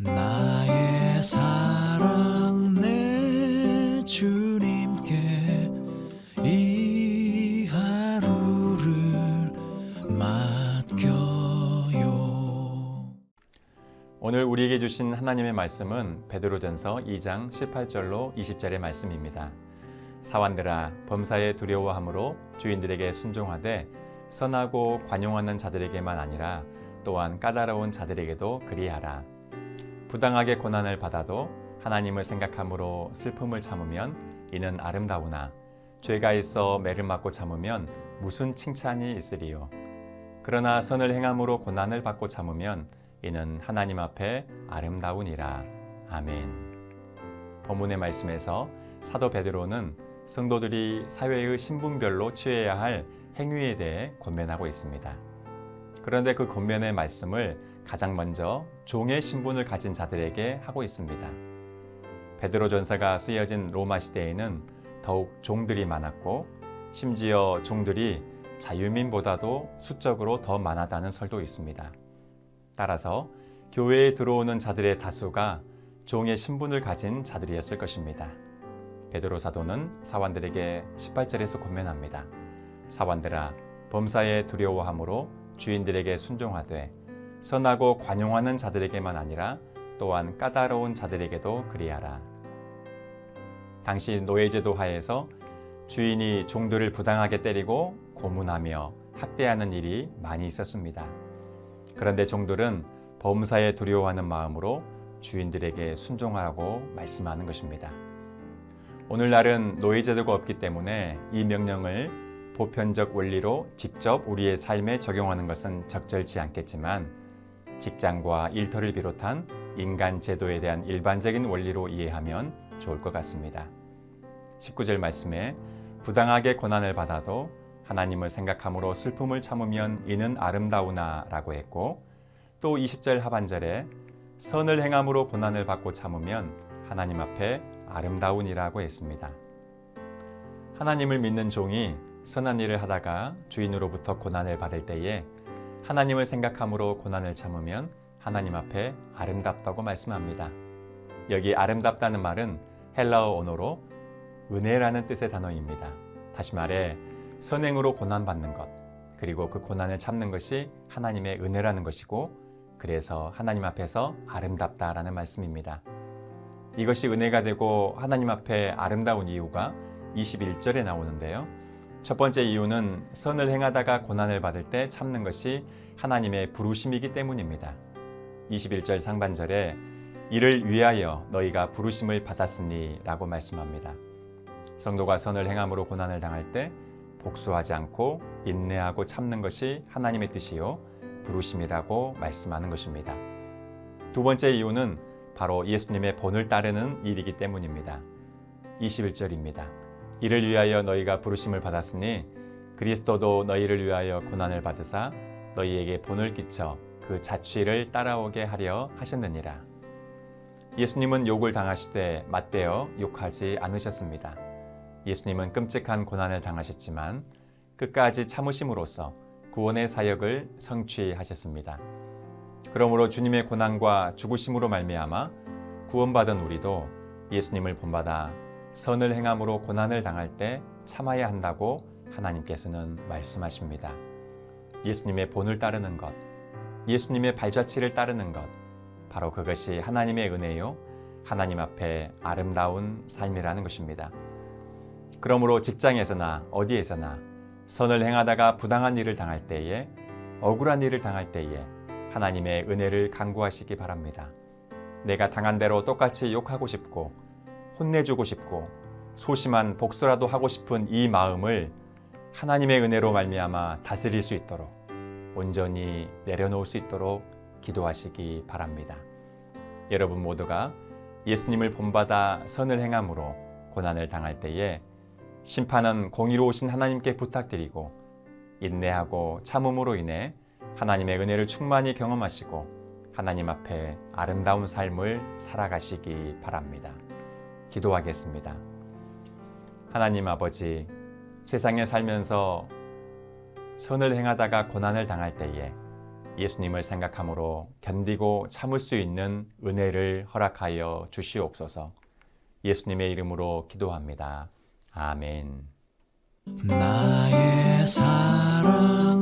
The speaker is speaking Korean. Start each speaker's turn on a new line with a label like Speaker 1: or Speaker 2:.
Speaker 1: 나의 사랑 내 주님께 이 하루를 맡겨요.
Speaker 2: 오늘 우리에게 주신 하나님의 말씀은 베드로전서 2장 18절로 20절의 말씀입니다. 사환들아, 범사에 두려워함으로 주인들에게 순종하되 선하고 관용하는 자들에게만 아니라 또한 까다로운 자들에게도 그리하라. 부당하게 고난을 받아도 하나님을 생각함으로 슬픔을 참으면 이는 아름다우나 죄가 있어 매를 맞고 참으면 무슨 칭찬이 있으리요. 그러나 선을 행함으로 고난을 받고 참으면 이는 하나님 앞에 아름다우니라. 아멘. 본문의 말씀에서 사도 베드로는 성도들이 사회의 신분별로 취해야 할 행위에 대해 권면하고 있습니다. 그런데 그 권면의 말씀을 가장 먼저 종의 신분을 가진 자들에게 하고 있습니다. 베드로전서가 쓰여진 로마 시대에는 더욱 종들이 많았고 심지어 종들이 자유민보다도 수적으로 더 많았다는 설도 있습니다. 따라서 교회에 들어오는 자들의 다수가 종의 신분을 가진 자들이었을 것입니다. 베드로 사도는 사환들에게 18절에서 권면합니다. 사환들아, 범사에 두려워함으로 주인들에게 순종하되 선하고 관용하는 자들에게만 아니라 또한 까다로운 자들에게도 그리하라. 당시 노예제도 하에서 주인이 종들을 부당하게 때리고 고문하며 학대하는 일이 많이 있었습니다. 그런데 종들은 범사에 두려워하는 마음으로 주인들에게 순종하라고 말씀하는 것입니다. 오늘날은 노예제도가 없기 때문에 이 명령을 보편적 원리로 직접 우리의 삶에 적용하는 것은 적절치 않겠지만 직장과 일터를 비롯한 인간 제도에 대한 일반적인 원리로 이해하면 좋을 것 같습니다. 19절 말씀에 부당하게 고난을 받아도 하나님을 생각함으로 슬픔을 참으면 이는 아름다우나 라고 했고, 또 20절 하반절에 선을 행함으로 고난을 받고 참으면 하나님 앞에 아름다우니라고 했습니다. 하나님을 믿는 종이 선한 일을 하다가 주인으로부터 고난을 받을 때에 하나님을 생각함으로 고난을 참으면 하나님 앞에 아름답다고 말씀합니다. 여기 아름답다는 말은 헬라어 언어로 은혜라는 뜻의 단어입니다. 다시 말해 선행으로 고난받는 것, 그리고 그 고난을 참는 것이 하나님의 은혜라는 것이고, 그래서 하나님 앞에서 아름답다라는 말씀입니다. 이것이 은혜가 되고 하나님 앞에 아름다운 이유가 21절에 나오는데요. 첫 번째 이유는 선을 행하다가 고난을 받을 때 참는 것이 하나님의 부르심이기 때문입니다. 21절 상반절에 이를 위하여 너희가 부르심을 받았으니 라고 말씀합니다. 성도가 선을 행함으로 고난을 당할 때 복수하지 않고 인내하고 참는 것이 하나님의 뜻이요 부르심이라고 말씀하는 것입니다. 두 번째 이유는 바로 예수님의 본을 따르는 일이기 때문입니다. 21절입니다. 이를 위하여 너희가 부르심을 받았으니 그리스도도 너희를 위하여 고난을 받으사 너희에게 본을 끼쳐 그 자취를 따라오게 하려 하셨느니라. 예수님은 욕을 당하시되 맞대어 욕하지 않으셨습니다. 예수님은 끔찍한 고난을 당하셨지만 끝까지 참으심으로써 구원의 사역을 성취하셨습니다. 그러므로 주님의 고난과 죽으심으로 말미암아 구원받은 우리도 예수님을 본받아 선을 행함으로 고난을 당할 때 참아야 한다고 하나님께서는 말씀하십니다. 예수님의 본을 따르는 것, 예수님의 발자취를 따르는 것, 바로 그것이 하나님의 은혜요, 하나님 앞에 아름다운 삶이라는 것입니다. 그러므로 직장에서나 어디에서나 선을 행하다가 부당한 일을 당할 때에, 억울한 일을 당할 때에 하나님의 은혜를 간구하시기 바랍니다. 내가 당한 대로 똑같이 욕하고 싶고 혼내주고 싶고 소심한 복수라도 하고 싶은 이 마음을 하나님의 은혜로 말미암아 다스릴 수 있도록 온전히 내려놓을 수 있도록 기도하시기 바랍니다. 여러분 모두가 예수님을 본받아 선을 행함으로 고난을 당할 때에 심판은 공의로우신 하나님께 부탁드리고 인내하고 참음으로 인해 하나님의 은혜를 충만히 경험하시고 하나님 앞에 아름다운 삶을 살아가시기 바랍니다. 기도하겠습니다. 하나님 아버지, 세상에 살면서 선을 행하다가 고난을 당할 때에 예수님을 생각함으로 견디고 참을 수 있는 은혜를 허락하여 주시옵소서. 예수님의 이름으로 기도합니다. 아멘.
Speaker 1: 나의 사랑